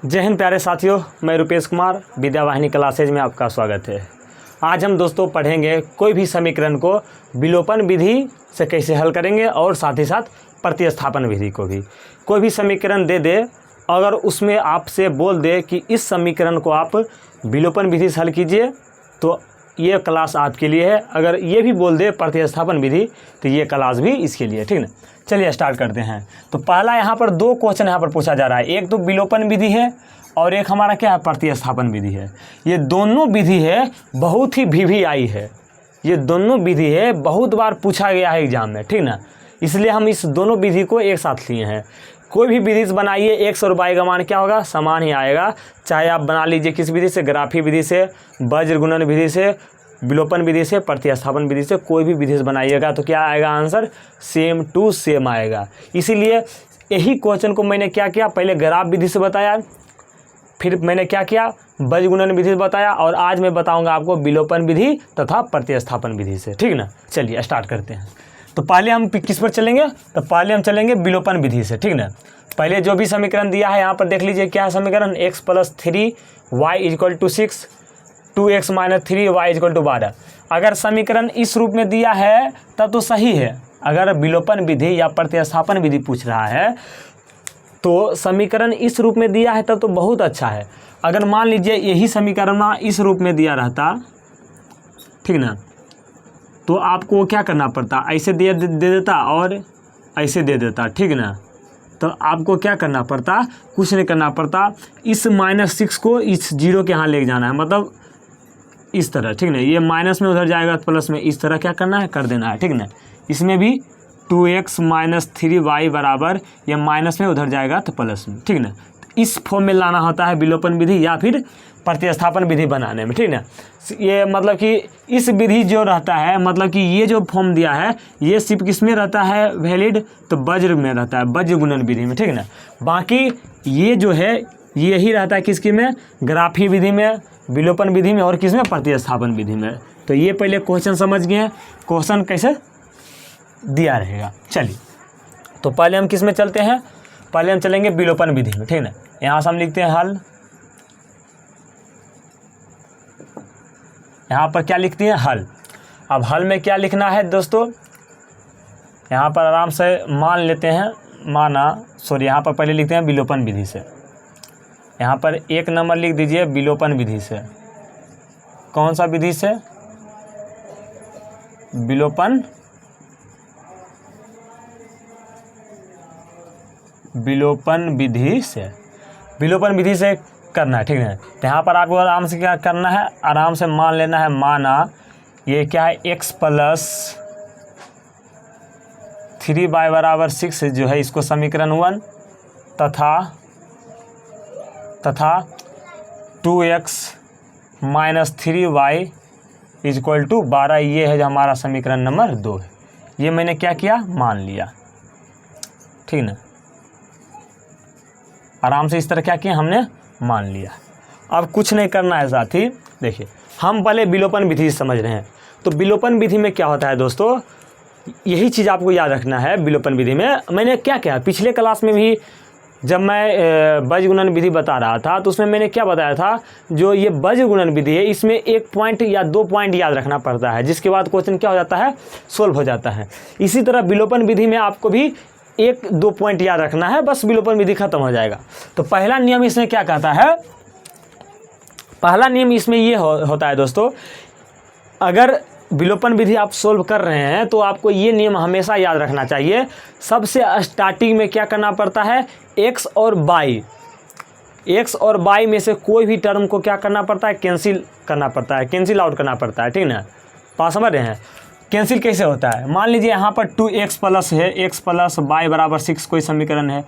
जय हिंद प्यारे साथियों, मैं रुपेश कुमार विद्या वाहिनी क्लासेज में आपका स्वागत है। आज हम दोस्तों पढ़ेंगे कोई भी समीकरण को विलोपन विधि से कैसे हल करेंगे और साथ ही साथ प्रतिस्थापन विधि को भी। कोई भी समीकरण दे दे, अगर उसमें आपसे बोल दे कि इस समीकरण को आप विलोपन विधि से हल कीजिए तो ये क्लास आपके लिए है। अगर ये भी बोल दे प्रतिस्थापन विधि तो ये क्लास भी इसके लिए, ठीक ना। चलिए स्टार्ट करते हैं। तो पहला यहाँ पर दो क्वेश्चन यहाँ पर पूछा जा रहा है, एक तो विलोपन विधि है और एक हमारा क्या है, प्रतिस्थापन विधि है। ये दोनों विधि है बहुत ही VVI है, ये दोनों विधि है बहुत बार पूछा गया है एग्जाम में, ठीक ना। इसलिए हम इस दोनों विधि को एक साथ लिए हैं। कोई भी विधि से बनाइए x और y का मान क्या होगा, समान ही आएगा। चाहे आप बना लीजिए किस विधि से, ग्राफी विधि से, वज्र गुणन विधि से, विलोपन विधि से, प्रतिस्थापन विधि से, कोई भी विधि से बनाइएगा तो क्या आएगा आंसर, सेम टू सेम आएगा। इसीलिए यही क्वेश्चन को मैंने क्या किया, पहले ग्राफ विधि से बताया, फिर मैंने क्या किया, वज्र गुणन विधि से बताया, और आज मैं बताऊंगा आपको विलोपन विधि तथा प्रतिस्थापन विधि से, ठीक ना। चलिए स्टार्ट करते हैं। तो पहले हम किस पर चलेंगे, तो पहले हम चलेंगे विलोपन विधि से, ठीक ना। पहले जो भी समीकरण दिया है यहाँ पर देख लीजिए क्या है समीकरण, x + 3y = 6, 2x - 3y = 12। अगर समीकरण इस रूप में दिया है तब तो सही है। अगर विलोपन विधि या प्रतिस्थापन विधि पूछ रहा है तो समीकरण इस रूप में दिया है तब तो बहुत अच्छा है। अगर मान लीजिए यही समीकरण इस रूप में दिया रहता, ठीक ना, तो आपको क्या करना पड़ता, ऐसे दे देता और ऐसे दे देता, ठीक ना। तो आपको क्या करना पड़ता, कुछ नहीं करना पड़ता, इस -6 को इस 0 के यहाँ ले जाना है, मतलब इस तरह, ठीक ना। ये माइनस में उधर जाएगा प्लस में, इस तरह क्या करना है, कर देना है, ठीक ना। इसमें भी 2x - 3y बराबर, ये माइनस में उधर जाएगा तो प्लस में, ठीक ना। इस फॉर्म में लाना होता है विलोपन विधि या फिर प्रतिस्थापन विधि बनाने में, ठीक ना। ये मतलब कि इस विधि जो रहता है, मतलब कि ये जो फॉर्म दिया है ये सिर्फ किस में रहता है वैलिड, तो वज्र में रहता है, वज्र गुणन विधि में, ठीक ना। बाकी ये जो है यही रहता है किसकी में, ग्राफी विधि में, विलोपन विधि में, और किस में, प्रतिस्थापन विधि में। तो ये पहले क्वेश्चन समझ गए, क्वेश्चन कैसे दिया रहेगा। चलिए तो पहले हम किस में चलते हैं, पहले हम चलेंगे विलोपन विधि में, ठीक ना। यहाँ से हम लिखते हैं हल, यहाँ पर क्या लिखते हैं, हल। अब हल में क्या लिखना है दोस्तों, यहाँ पर आराम से मान लेते हैं, यहाँ पर पहले लिखते हैं विलोपन विधि से। यहाँ पर 1 नंबर लिख दीजिए विलोपन विधि से। कौन सा विधि से, विलोपन विधि से, विलोपन विधि से करना है, ठीक है। तो यहाँ पर आपको आराम से क्या करना है, आराम से मान लेना है, माना ये क्या है, x + 3y बराबर 6 जो है, इसको समीकरण 1 तथा 2x - 3y = 12, ये है जो हमारा समीकरण नंबर 2 है। ये मैंने क्या किया, मान लिया, ठीक ना। आराम से इस तरह क्या किया, हमने मान लिया। अब कुछ नहीं करना है साथी, देखिए हम पहले विलोपन विधि समझ रहे हैं। तो विलोपन विधि में क्या होता है दोस्तों, यही चीज़ आपको याद रखना है। विलोपन विधि में मैंने क्या किया, पिछले क्लास में भी जब मैं वज्र गुणन विधि बता रहा था तो उसमें मैंने क्या बताया था, जो ये वज्र गुणन विधि है इसमें 1 पॉइंट या 2 पॉइंट याद रखना पड़ता है, जिसके बाद क्वेश्चन क्या हो जाता है, सोल्व हो जाता है। इसी तरह विलोपन विधि में आपको भी 1-2 पॉइंट याद रखना है, बस विलोपन विधि खत्म हो जाएगा। तो पहला नियम इसमें क्या कहता है, पहला नियम इसमें ये होता है दोस्तों, अगर विलोपन विधि आप सोल्व कर रहे हैं तो आपको ये नियम हमेशा याद रखना चाहिए। सबसे स्टार्टिंग में क्या करना पड़ता है, x और y में से कोई भी टर्म को क्या करना पड़ता है, कैंसिल करना पड़ता है, कैंसिल आउट करना पड़ता है, ठीक ना। बात समझ रहे हैं, कैंसिल कैसे होता है, मान लीजिए यहाँ पर 2x प्लस है, x + y बराबर 6 कोई समीकरण है,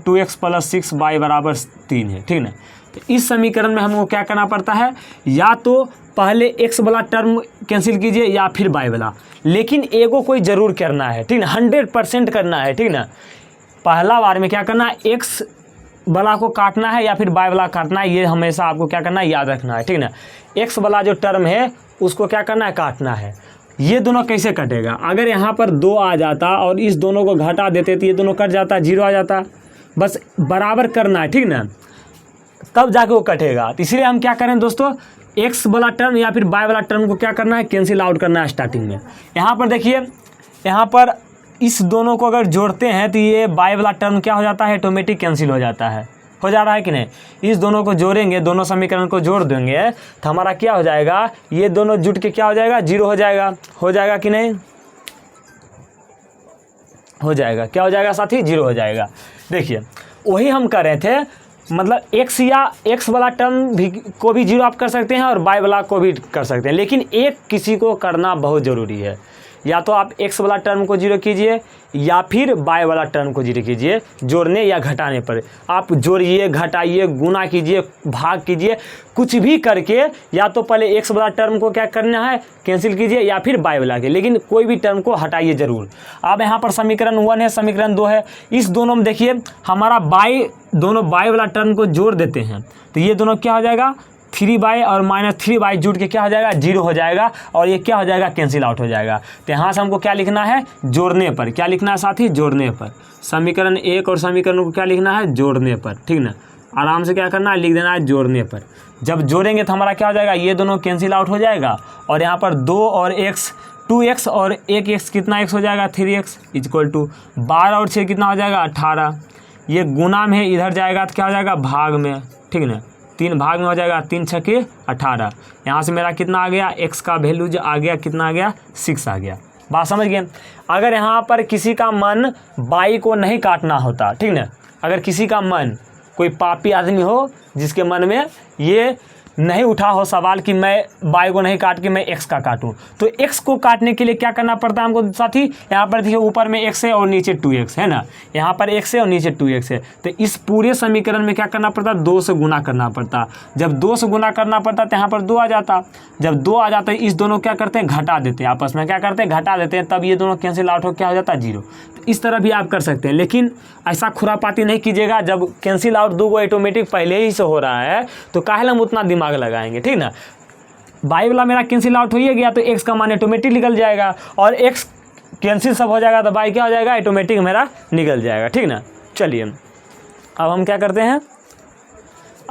2x + 6y बराबर 3 है, ठीक ना। तो इस समीकरण में हमको क्या करना पड़ता है, या तो पहले x वाला टर्म कैंसिल कीजिए या फिर y वाला, लेकिन एगो कोई ज़रूर करना है, ठीक ना, 100% करना है, ठीक ना। पहला बार में क्या करना है, x वाला को काटना है या फिर y वाला काटना है, ये हमेशा आपको क्या करना है, याद रखना है, ठीक ना। x वाला जो टर्म है उसको क्या करना है, काटना है। ये दोनों कैसे कटेगा, अगर यहाँ पर 2 आ जाता और इस दोनों को घटा देते तो ये दोनों कट जाता, 0 आ जाता। बस बराबर करना है, ठीक ना। तब जाके वो कटेगा। तो इसलिए हम क्या करें दोस्तों, एक्स वाला टर्म या फिर बाय वाला टर्म को क्या करना है, कैंसिल आउट करना है स्टार्टिंग में। यहाँ पर देखिए, यहाँ पर इस दोनों को अगर जोड़ते हैं तो ये बाय वाला टर्म क्या हो जाता है, ऑटोमेटिक कैंसिल हो जाता है। हो जा रहा है कि नहीं। इस दोनों को जोड़ेंगे, दोनों समीकरण को जोड़ देंगे तो हमारा क्या हो जाएगा, ये दोनों जुट के क्या हो जाएगा, जीरो हो जाएगा। हो जाएगा कि नहीं, हो जाएगा। क्या हो जाएगा साथी, जीरो हो जाएगा। देखिए वही हम कर रहे थे, मतलब एक्स या एक्स वाला टर्म भी को भी जीरो आप कर सकते हैं और बाय वाला को भी कर सकते हैं, लेकिन एक किसी को करना बहुत ज़रूरी है। या तो आप एक्स वाला टर्म को जीरो कीजिए या फिर बाय वाला टर्म को जीरो कीजिए, जोड़ने या घटाने पर। आप जोड़िए, घटाइए, गुना कीजिए, भाग कीजिए, कुछ भी करके या तो पहले एक्स वाला टर्म को क्या करना है, कैंसिल कीजिए, या फिर बाय वाला के, लेकिन कोई भी टर्म को हटाइए ज़रूर। अब यहाँ पर समीकरण 1 है, समीकरण 2 है। इस दोनों में देखिए हमारा दोनों बाय वाला टर्म को जोड़ देते हैं तो ये दोनों क्या हो जाएगा, 3y और -3y जुट के क्या हो जाएगा, जीरो हो जाएगा, और ये क्या हो जाएगा, कैंसिल आउट हो जाएगा। तो यहाँ से हमको क्या लिखना है, जोड़ने पर। क्या लिखना है साथी, जोड़ने पर। समीकरण 1 और समीकरण को क्या लिखना है, जोड़ने पर। ठीक ना, आराम से क्या करना है, लिख देना है जोड़ने पर। जब जोड़ेंगे तो हमारा क्या हो जाएगा, ये दोनों कैंसिल आउट हो जाएगा, और यहाँ पर 2 और x 2x और 1x कितना x हो जाएगा, 3x इक्वल टू 12 और 6 कितना हो जाएगा, 18। ये गुना में है, इधर जाएगा तो क्या हो जाएगा, भाग में। ठीक ना, 3 भाग में हो जाएगा, 3 छके 18। यहाँ से मेरा कितना आ गया, x का वैल्यू जो आ गया, कितना आ गया, 6 आ गया। बात समझ गए। अगर यहाँ पर किसी का मन बाई को नहीं काटना होता, ठीक ना, अगर किसी का मन, कोई पापी आदमी हो जिसके मन में ये नहीं उठा हो सवाल कि मैं बाई को नहीं काट के मैं एक्स का काटूं, तो एक्स को काटने के लिए क्या करना पड़ता है हमको साथी। यहाँ पर देखिए ऊपर में एक्स है और नीचे 2x है ना, यहाँ पर एक्स है और नीचे 2x है, तो इस पूरे समीकरण में क्या करना पड़ता, 2 से गुना करना पड़ता। जब 2 से गुना करना पड़ता तो यहाँ पर 2 आ जाता। जब 2 आ जाता है, इस दोनों क्या करते हैं, घटा देते हैं, आपस में क्या करते हैं, घटा देते हैं, तब ये दोनों कैंसिल आउट हो क्या हो जाता है, जीरो। तो इस तरह भी आप कर सकते हैं, लेकिन ऐसा खुरापाती नहीं कीजिएगा। जब कैंसिल आउट 2 ऑटोमेटिक पहले ही से हो रहा है तो काहे हम उतना दिमाग लगाएंगे, ठीक ना। बाई वाला मेरा कैंसिल आउट हो ही गया तो एक्स का मान ऑटोमेटिक निकल जाएगा, और एक्स कैंसिल सब हो जाएगा तो बाई क्या हो जाएगा, ऑटोमेटिक मेरा निकल जाएगा। ठीक ना, चलिए अब हम क्या करते हैं,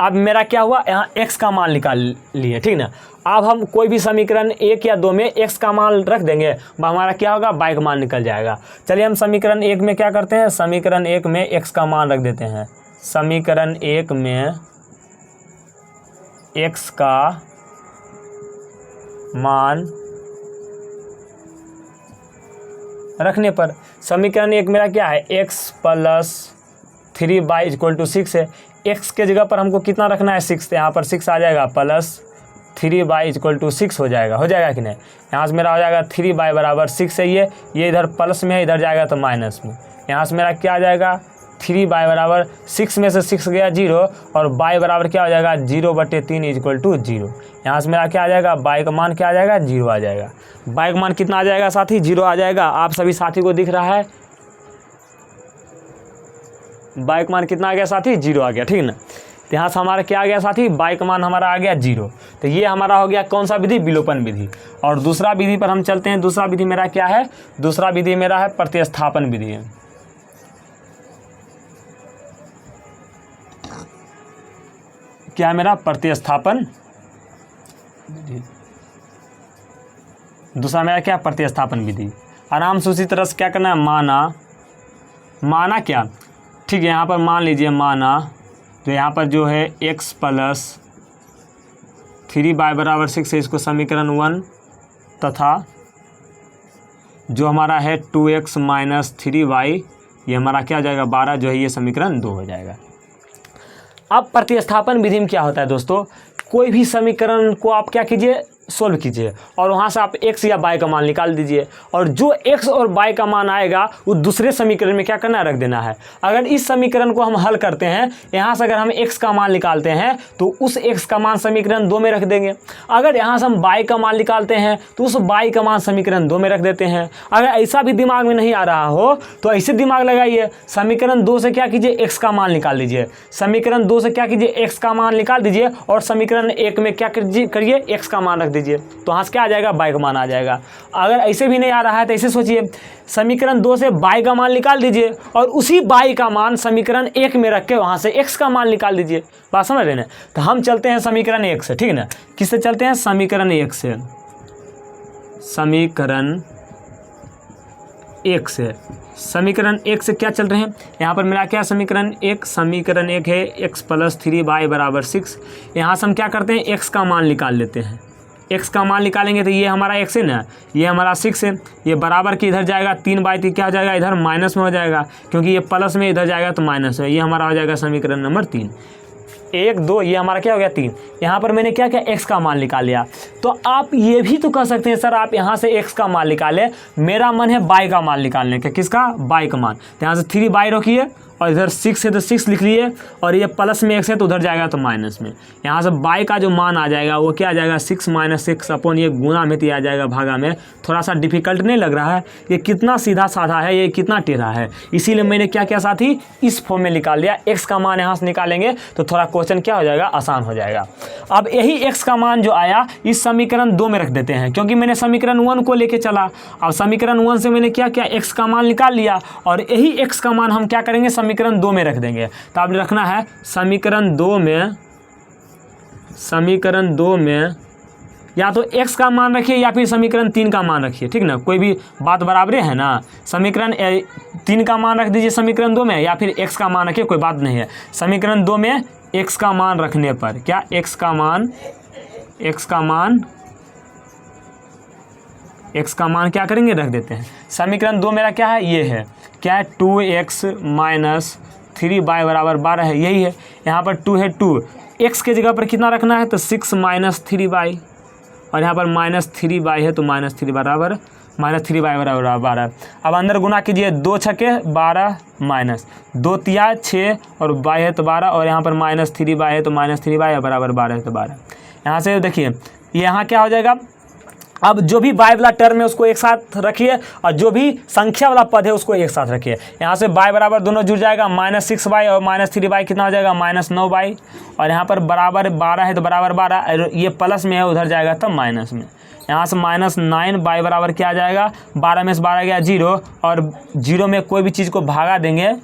अब मेरा क्या हुआ, यहाँ x का मान निकाल लिए। ठीक ना, अब हम कोई भी समीकरण 1 या 2 में x का मान रख देंगे, हमारा क्या होगा, y का मान निकल जाएगा। चलिए हम समीकरण 1 में क्या करते हैं, समीकरण 1 में x का मान रख देते हैं। समीकरण 1 में x का मान रखने पर समीकरण 1 मेरा क्या है, x + 3y = 6 है। x के जगह पर हमको कितना रखना है, 6, तो यहाँ पर 6 आ जाएगा, प्लस 3y = 6 हो जाएगा। हो जाएगा कि नहीं, यहाँ से मेरा हो जाएगा 3y = 6 है। ये इधर प्लस में है, इधर जाएगा तो माइनस में। यहाँ से मेरा क्या आ जाएगा, 3y = 6 में से 6 गया 0, और y बराबर क्या हो जाएगा, 0/3 = 0। यहाँ से मेरा क्या आ जाएगा, y का मान क्या आ जाएगा, 0 आ जाएगा। y का मान कितना आ जाएगा साथी, 0 आ जाएगा। आप सभी साथी को दिख रहा है, y का मान कितना आ गया साथी, 0 आ गया। ठीक ना, तो यहाँ से हमारा क्या आ गया साथी, y का मान हमारा आ गया 0। तो ये हमारा हो गया कौन सा विधि, विलोपन विधि। और दूसरा विधि पर हम चलते हैं। दूसरा विधि मेरा क्या है, दूसरा विधि मेरा है प्रतिस्थापन विधि है। क्या है मेरा, प्रतिस्थापन। दूसरा मेरा क्या, प्रतिस्थापन विधि। आराम से उसी तरह से क्या करना है, माना क्या, ठीक है, यहाँ पर मान लीजिए माना, तो यहाँ पर जो है x + 3y = 6 है, इसको समीकरण 1, तथा जो हमारा है 2x - 3y, ये हमारा क्या हो जाएगा, 12, जो है ये समीकरण 2 हो जाएगा। अब प्रतिस्थापन विधि में क्या होता है दोस्तों, कोई भी समीकरण को आप क्या कीजिए, सोल्व कीजिए, और वहाँ से आप x या y का मान निकाल दीजिए, और जो x और y का मान आएगा वो दूसरे समीकरण में क्या करना है, रख देना है। अगर इस समीकरण को हम हल करते हैं, यहाँ से अगर हम x का मान निकालते हैं तो उस x का मान समीकरण 2 में रख देंगे। अगर यहाँ से हम y का मान निकालते हैं तो उस y का मान समीकरण 2 में रख देते हैं। अगर ऐसा भी दिमाग में नहीं आ रहा हो तो ऐसे दिमाग लगाइए, समीकरण 2 से क्या कीजिए, x का मान निकाल लीजिए। समीकरण 2 से क्या कीजिए, x का मान निकाल दीजिए, और समीकरण 1 में क्या करिए, x का मान रख दीजिए, तो यहाँ से क्या आ जाएगा, बाई का मान आ जाएगा। अगर ऐसे भी नहीं आ रहा है तो ऐसे सोचिए, समीकरण 2 से बाई का मान निकाल दीजिए और उसी बाई का मान समीकरण 1 में रख के वहाँ से x का मान निकाल दीजिए। बात समझ रहे ना। तो हम चलते हैं समीकरण 1 से, ठीक है ना। किससे चलते हैं, समीकरण 1 से। समीकरण 1 से, समीकरण 1 से क्या चल रहे हैं, यहाँ पर मेरा क्या समीकरण 1, समीकरण 1 है x + 3y = 6। यहाँ से हम क्या करते हैं, x का मान निकाल लेते हैं। x का मान निकालेंगे तो ये हमारा x है ना, ये हमारा 6 है, ये बराबर की इधर जाएगा, 3/3 क्या हो जाएगा, इधर माइनस में हो जाएगा, क्योंकि ये प्लस में इधर जाएगा तो माइनस है। ये हमारा हो जाएगा समीकरण नंबर 3। 1 2 ये हमारा क्या हो गया 3। यहाँ पर मैंने क्या किया, x का मान निकाल लिया। तो आप ये भी तो कह सकते हैं सर आप यहाँ से x का मान निकालें, मेरा मन है बाई का मान निकालने का। किसका, बाई का मान। तो यहाँ से 3 बाई रखिए और इधर 6 है तो 6 लिख लिए, और ये प्लस में x है तो उधर जाएगा तो माइनस में। यहाँ से बाई का जो मान आ जाएगा वो क्या आ जाएगा, 6 - 6 अपॉन ये गुना में तो आ जाएगा भागा में। थोड़ा सा डिफिकल्ट नहीं लग रहा है, ये कितना सीधा साधा है, ये कितना टेढ़ा है। इसीलिए मैंने क्या किया साथी, इस फॉर्म में निकाल लिया। x का मान यहाँ से निकालेंगे तो थोड़ा क्वेश्चन क्या हो जाएगा, आसान हो जाएगा। अब यही x का मान जो आया इस समीकरण 2 में रख देते हैं, क्योंकि मैंने समीकरण 1 को लेके चला। अब समीकरण 1 से मैंने क्या किया, x का मान निकाल लिया और यही x का मान हम क्या करेंगे, समीकरण 2 में रख देंगे। तो आपने रखना है समीकरण 2 में या तो x का मान रखिए या फिर समीकरण 3 का मान रखिए, ठीक ना, कोई भी बात बराबर है ना। समीकरण 3 का मान रख दीजिए समीकरण 2 में, या फिर x का मान रखिए, कोई बात नहीं है। समीकरण 2 में x का मान रखने पर क्या, x का मान क्या करेंगे, रख देते हैं। समीकरण 2 मेरा क्या है, ये है क्या है, 2x - 3y = 12 है, यही है। यहाँ पर 2 है, 2 x के जगह पर कितना रखना है, तो 6 - 3y, और यहाँ पर -3y है तो -3 बराबर -3y = 12। अब अंदर गुना कीजिए, 2 छके 12 माइनस 2 तिया 6 और y है तो 12, और यहाँ पर -3y है तो -3y = 12 है तो 12। यहाँ से देखिए यहाँ क्या हो जाएगा, अब जो भी बाई वाला टर्म है उसको एक साथ रखिए और जो भी संख्या वाला पद है उसको एक साथ रखिए। यहाँ से बाई बराबर दोनों जुड़ जाएगा, -6y और -3y कितना हो जाएगा, -9y, और यहाँ पर बराबर 12 है तो बराबर 12, ये प्लस में है उधर जाएगा तब माइनस में। यहाँ से -9y बराबर क्या आ जाएगा, 12 में से 12 गया 0, और 0 में कोई भी चीज़ को भागा देंगे,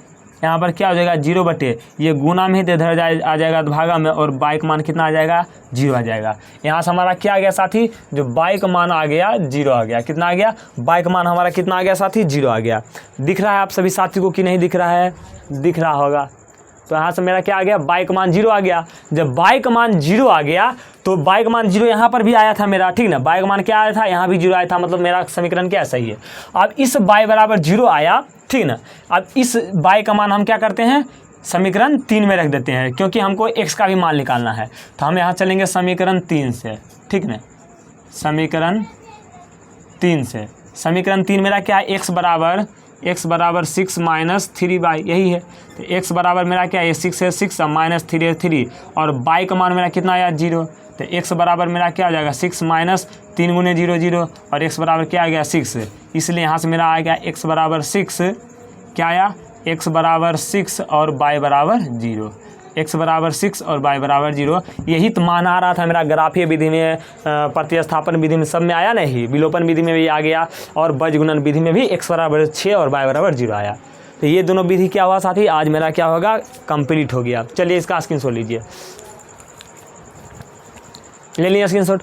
यहाँ पर क्या हो जाएगा 0 बटे, ये गुना में ही इधर आ जाएगा भागा में, और बाई का मान कितना आ जाएगा, 0 आ जाएगा। यहाँ से हमारा क्या आ गया साथी, जो बाई का मान आ गया 0 आ गया। कितना आ गया, बाई का मान हमारा कितना आ गया साथी, 0 आ गया। दिख रहा है आप सभी साथी को कि नहीं दिख रहा है, दिख रहा होगा। तो यहाँ से मेरा क्या आ गया, बाई का मान 0 आ गया। जब बाई का मान 0 आ गया तो बाई का मान 0 यहाँ पर भी आया था मेरा, ठीक ना, बाई का मान क्या आया था, यहाँ भी 0 आया था, मतलब मेरा समीकरण क्या सही है। अब इस बाई बराबर 0 आया, ठीक ना। अब इस बाई का मान हम क्या करते हैं, समीकरण 3 में रख देते हैं, क्योंकि हमको x का भी मान निकालना है। तो हम यहाँ चलेंगे समीकरण 3 से, ठीक ना, समीकरण 3 से। समीकरण 3 मेरा क्या है, x बराबर 6 - 3y, यही है। तो x बराबर मेरा क्या है, 6 है 6 -3 है 3, और बाई का मान मेरा कितना आया 0। तो x बराबर मेरा क्या आ जाएगा, 6 - 3 × 0 0, और x बराबर क्या आ गया 6। इसलिए यहाँ से मेरा आ गया x बराबर 6, क्या आया, x बराबर 6 और y बराबर 0, x बराबर 6 और y बराबर 0। यही तो मान आ रहा था मेरा ग्राफीय विधि में, प्रतिस्थापन विधि में, सब में आया नहीं, विलोपन विधि में भी आ गया, और बीजगुणन विधि में भी x बराबर 6 और y बराबर 0 आया। तो ये दोनों विधि क्या हुआ साथी, आज मेरा क्या होगा, कंप्लीट हो गया। चलिए इसका स्क्रीनशॉट लीजिए, ले लिया स्क्रीनशॉट।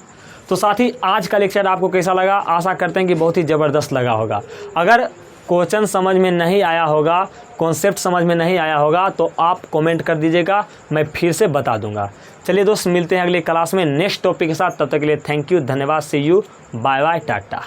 तो साथी आज का लेक्चर आपको कैसा लगा, आशा करते हैं कि बहुत ही ज़बरदस्त लगा होगा। अगर क्वेश्चन समझ में नहीं आया होगा, कॉन्सेप्ट समझ में नहीं आया होगा तो आप कमेंट कर दीजिएगा, मैं फिर से बता दूंगा। चलिए दोस्त, मिलते हैं अगली क्लास में नेक्स्ट टॉपिक के साथ। तब तक के लिए थैंक यू, धन्यवाद, सी यू, बाय बाय, टाटा।